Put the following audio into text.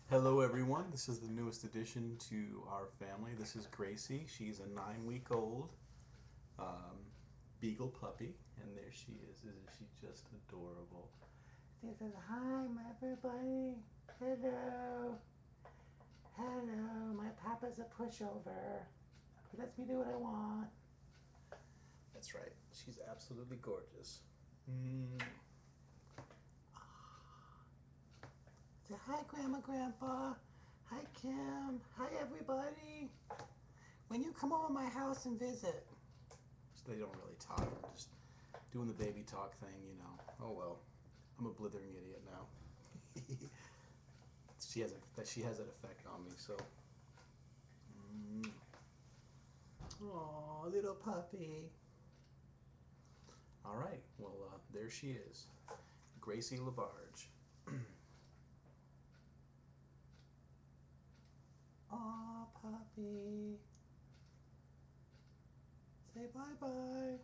Hello, everyone. This is the newest addition to our family. This is Gracie. She's a 9-week-old Beagle puppy, and there she is. Isn't she just adorable? She says, "Hi, everybody. Hello. Hello. My papa's a pushover. He lets me do what I want." That's right. She's absolutely gorgeous. Say hi, Grandma, Grandpa. Hi, Kim. Hi, everybody. When you come over my house and visit. They don't really talk. I'm just doing the baby talk thing, you know. Oh well. I'm a blithering idiot now. she has that effect on me. So. Aw, little puppy. All right. Well, there she is, Gracie LaBarge. Aw, puppy. Say bye-bye.